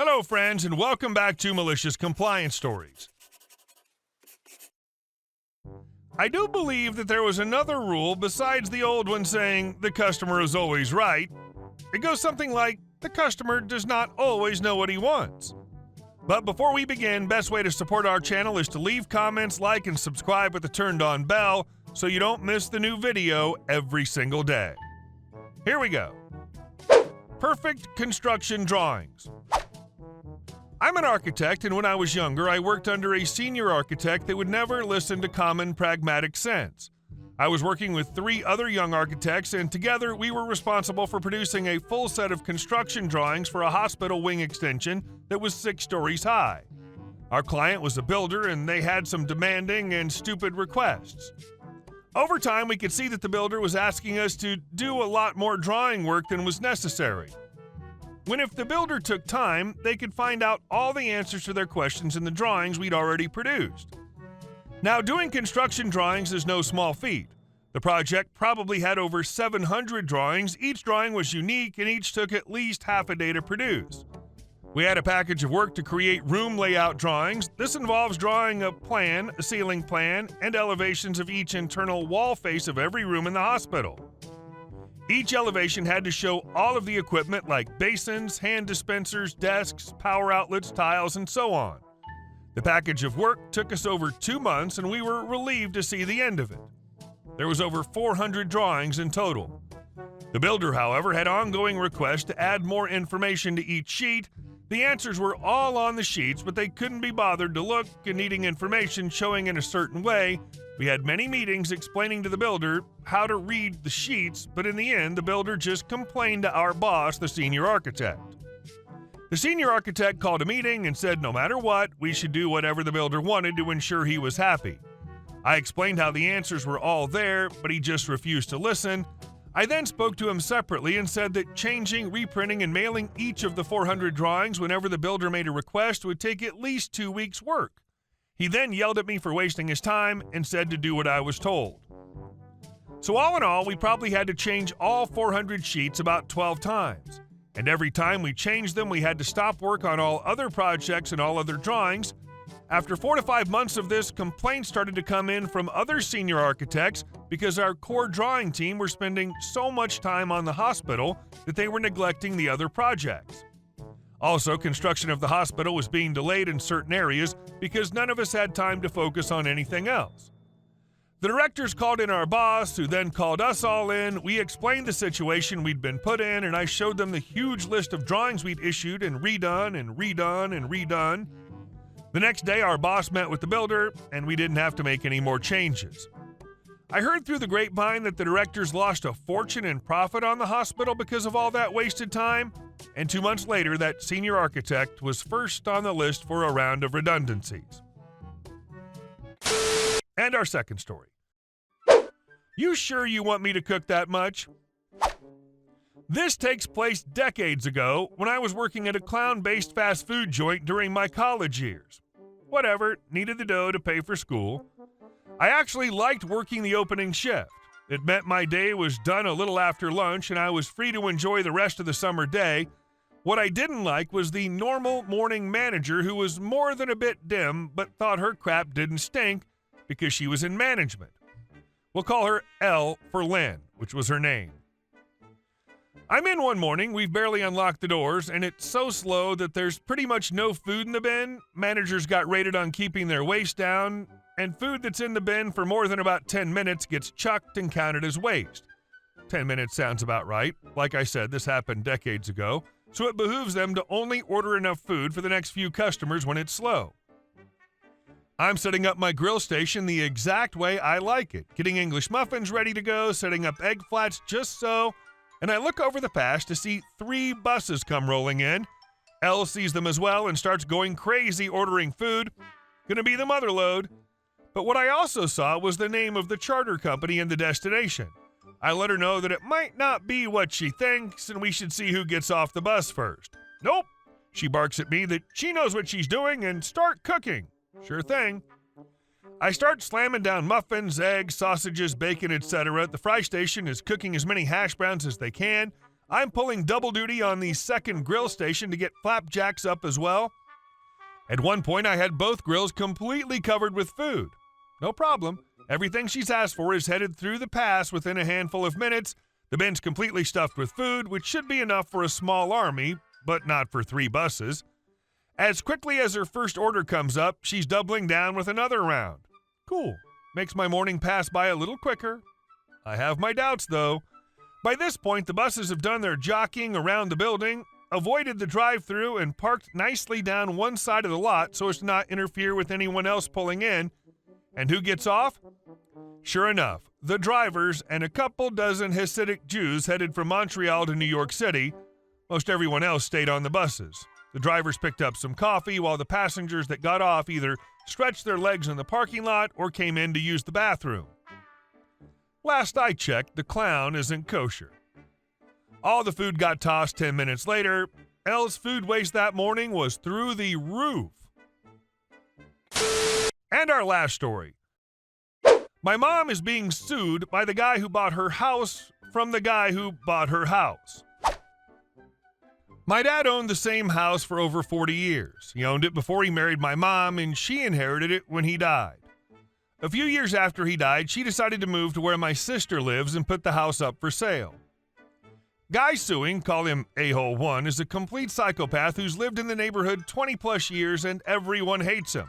Hello, friends, and welcome back to Malicious Compliance Stories. I do believe that there was another rule besides the old one saying the customer is always right. It goes something like, the customer does not always know what he wants. But before we begin, best way to support our channel is to leave comments, like, and subscribe with the turned on bell so you don't miss the new video every single day. Here we go. Perfect construction drawings. I'm an architect, and when I was younger, I worked under a senior architect that would never listen to common pragmatic sense. I was working with 3 other young architects, and together we were responsible for producing a full set of construction drawings for a hospital wing extension that was 6 stories high. Our client was a builder, and they had some demanding and stupid requests. Over time, we could see that the builder was asking us to do a lot more drawing work than was necessary. When if the builder took time, they could find out all the answers to their questions in the drawings we'd already produced. Now, doing construction drawings is no small feat. The project probably had over 700 drawings, each drawing was unique, and each took at least half a day to produce. We had a package of work to create room layout drawings. This involves drawing a plan, a ceiling plan, and elevations of each internal wall face of every room in the hospital. Each elevation had to show all of the equipment like basins, hand dispensers, desks, power outlets, tiles, and so on. The package of work took us over 2 months, and we were relieved to see the end of it. There was over 400 drawings in total. The builder, however, had ongoing requests to add more information to each sheet. The answers were all on the sheets, but they couldn't be bothered to look, and needing information showing in a certain way, we had many meetings explaining to the builder how to read the sheets, but in the end, the builder just complained to our boss, the senior architect. The senior architect called a meeting and said no matter what, we should do whatever the builder wanted to ensure he was happy. I explained how the answers were all there, but he just refused to listen. I then spoke to him separately and said that changing, reprinting, and mailing each of the 400 drawings whenever the builder made a request would take at least 2 weeks' work. He then yelled at me for wasting his time and said to do what I was told. So all in all, we probably had to change all 400 sheets about 12 times. And every time we changed them, we had to stop work on all other projects and all other drawings. After 4 to 5 months of this, complaints started to come in from other senior architects because our core drawing team were spending so much time on the hospital that they were neglecting the other projects. Also, construction of the hospital was being delayed in certain areas because none of us had time to focus on anything else. The directors called in our boss, who then called us all in. We explained the situation we'd been put in, and I showed them the huge list of drawings we'd issued and redone and redone and redone. The next day, our boss met with the builder, and we didn't have to make any more changes. I heard through the grapevine that the directors lost a fortune in profit on the hospital because of all that wasted time, and 2 months later, that senior architect was first on the list for a round of redundancies. And our second story. You sure you want me to cook that much? This takes place decades ago when I was working at a clown-based fast food joint during my college years. Whatever, needed the dough to pay for school. I actually liked working the opening shift. It meant my day was done a little after lunch and I was free to enjoy the rest of the summer day. What I didn't like was the normal morning manager who was more than a bit dim but thought her crap didn't stink because she was in management. We'll call her L for Lynn, which was her name. I'm in one morning, we've barely unlocked the doors, and it's so slow that there's pretty much no food in the bin. Managers got rated on keeping their waste down, and food that's in the bin for more than about 10 minutes gets chucked and counted as waste. 10 minutes sounds about right. Like I said, this happened decades ago, so it behooves them to only order enough food for the next few customers when it's slow. I'm setting up my grill station the exact way I like it, getting English muffins ready to go, setting up egg flats just so, and I look over the pass to see 3 buses come rolling in. Elle sees them as well and starts going crazy ordering food. Gonna be the mother load. But what I also saw was the name of the charter company and the destination. I let her know that it might not be what she thinks and we should see who gets off the bus first. Nope. She barks at me that she knows what she's doing and start cooking. Sure thing. I start slamming down muffins, eggs, sausages, bacon, etc. The fry station is cooking as many hash browns as they can. I'm pulling double duty on the second grill station to get flapjacks up as well. At one point, I had both grills completely covered with food. No problem. Everything she's asked for is headed through the pass within a handful of minutes. The bin's completely stuffed with food, which should be enough for a small army, but not for 3 buses. As quickly as her first order comes up, she's doubling down with another round. Cool. Makes my morning pass by a little quicker. I have my doubts, though. By this point, the buses have done their jockeying around the building, avoided the drive-thru, and parked nicely down one side of the lot so as to not interfere with anyone else pulling in. And who gets off? Sure enough, the drivers and a couple dozen Hasidic Jews headed from Montreal to New York City. Most everyone else stayed on the buses. The drivers picked up some coffee while the passengers that got off either stretched their legs in the parking lot or came in to use the bathroom. Last I checked, the clown isn't kosher. All the food got tossed 10 minutes later. Elle's food waste that morning was through the roof. And our last story. My mom is being sued by the guy who bought her house from the guy who bought her house. My dad owned the same house for over 40 years. He owned it before he married my mom, and she inherited it when he died. A few years after he died, she decided to move to where my sister lives and put the house up for sale. Guy suing, call him A-hole 1, is a complete psychopath who's lived in the neighborhood 20-plus years and everyone hates him.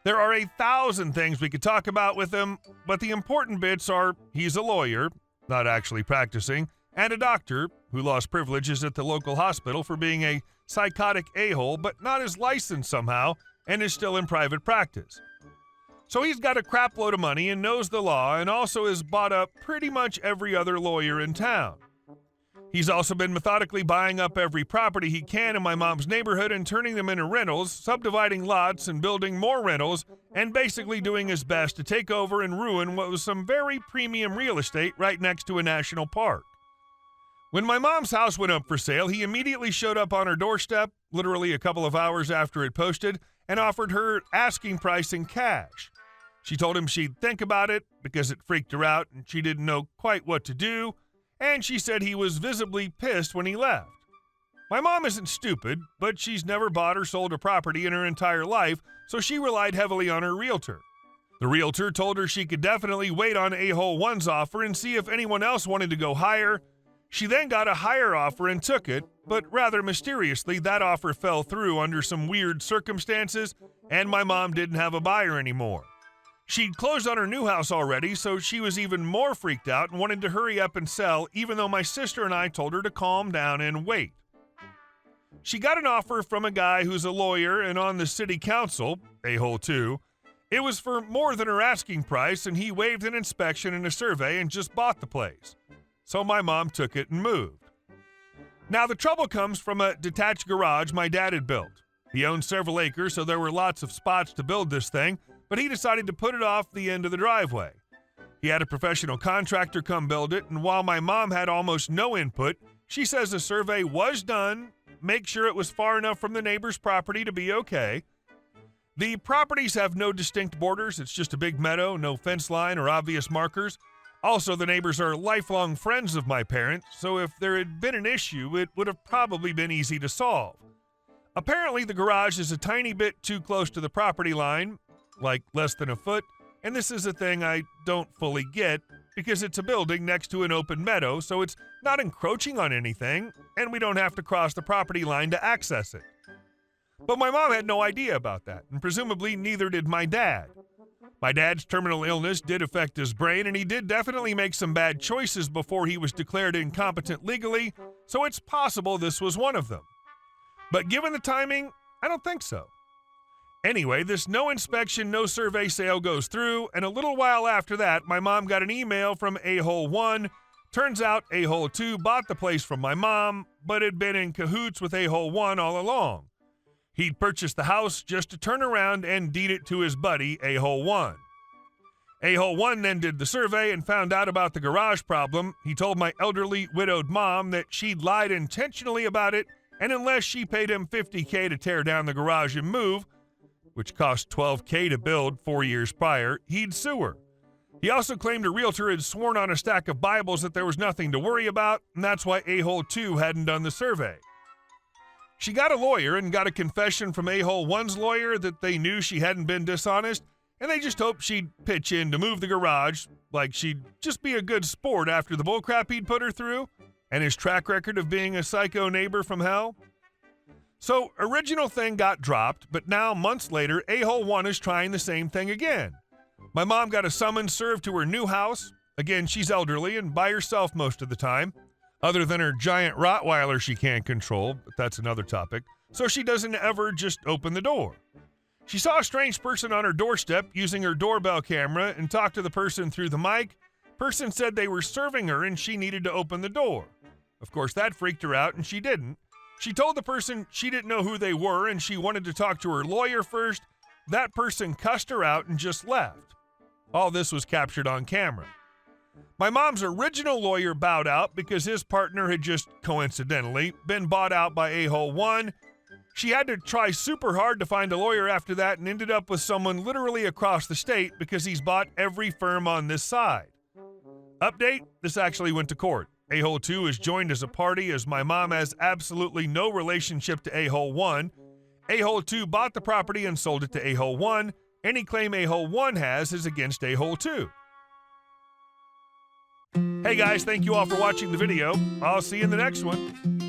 There are 1,000 things we could talk about with him, but the important bits are he's a lawyer, not actually practicing, and a doctor who lost privileges at the local hospital for being a psychotic a-hole, but not his license somehow, and is still in private practice. So he's got a crap load of money and knows the law and also has bought up pretty much every other lawyer in town. He's also been methodically buying up every property he can in my mom's neighborhood and turning them into rentals, subdividing lots and building more rentals, and basically doing his best to take over and ruin what was some very premium real estate right next to a national park. When my mom's house went up for sale, he immediately showed up on her doorstep, literally a couple of hours after it posted, and offered her asking price in cash. She told him she'd think about it because it freaked her out and she didn't know quite what to do, and she said he was visibly pissed when he left. My mom isn't stupid, but she's never bought or sold a property in her entire life, so she relied heavily on her realtor. The realtor told her she could definitely wait on A-hole 1's offer and see if anyone else wanted to go higher. She then got a higher offer and took it, but rather mysteriously, that offer fell through under some weird circumstances, and my mom didn't have a buyer anymore. She'd closed on her new house already, so she was even more freaked out and wanted to hurry up and sell, even though my sister and I told her to calm down and wait. She got an offer from a guy who's a lawyer and on the city council, A-hole 2. It was for more than her asking price, and he waived an inspection and a survey and just bought the place. So my mom took it and moved. Now the trouble comes from a detached garage my dad had built. He owned several acres, so there were lots of spots to build this thing, but he decided to put it off the end of the driveway. He had a professional contractor come build it, and while my mom had almost no input, she says a survey was done, make sure it was far enough from the neighbor's property to be okay. The properties have no distinct borders, it's just a big meadow, no fence line or obvious markers. Also, the neighbors are lifelong friends of my parents, so if there had been an issue, it would have probably been easy to solve. Apparently, the garage is a tiny bit too close to the property line, like less than a foot, and this is a thing I don't fully get because it's a building next to an open meadow, so it's not encroaching on anything, and we don't have to cross the property line to access it. But my mom had no idea about that, and presumably neither did my dad. My dad's terminal illness did affect his brain, and he did definitely make some bad choices before he was declared incompetent legally, so it's possible this was one of them. But given the timing, I don't think so. Anyway, this no inspection, no survey sale goes through, and a little while after that, my mom got an email from A-hole 1. Turns out A-hole 2 bought the place from my mom, but had been in cahoots with A-hole 1 all along. He'd purchased the house just to turn around and deed it to his buddy, A-hole 1. A-hole 1 then did the survey and found out about the garage problem. He told my elderly, widowed mom that she'd lied intentionally about it, and unless she paid him $50K to tear down the garage and move, which cost $12K to build 4 years prior, he'd sue her. He also claimed a realtor had sworn on a stack of Bibles that there was nothing to worry about, and that's why A-hole 2 hadn't done the survey. She got a lawyer and got a confession from A-hole 1's lawyer that they knew she hadn't been dishonest, and they just hoped she'd pitch in to move the garage, like she'd just be a good sport after the bullcrap he'd put her through, and his track record of being a psycho neighbor from hell. So, original thing got dropped, but now, months later, A-hole 1 is trying the same thing again. My mom got a summons served to her new house. Again, she's elderly and by herself most of the time, other than her giant Rottweiler she can't control, but that's another topic, so she doesn't ever just open the door. She saw a strange person on her doorstep using her doorbell camera and talked to the person through the mic. Person said they were serving her and she needed to open the door. Of course, that freaked her out and she didn't. She told the person she didn't know who they were and she wanted to talk to her lawyer first. That person cussed her out and just left. All this was captured on camera. My mom's original lawyer bowed out because his partner had just, coincidentally, been bought out by A-hole 1. She had to try super hard to find a lawyer after that and ended up with someone literally across the state because he's bought every firm on this side. Update, this actually went to court. A-hole 2 is joined as a party as my mom has absolutely no relationship to A-hole 1. A-hole 2 bought the property and sold it to A-hole 1. Any claim A-hole 1 has is against A-hole 2. Hey guys, thank you all for watching the video. I'll see you in the next one.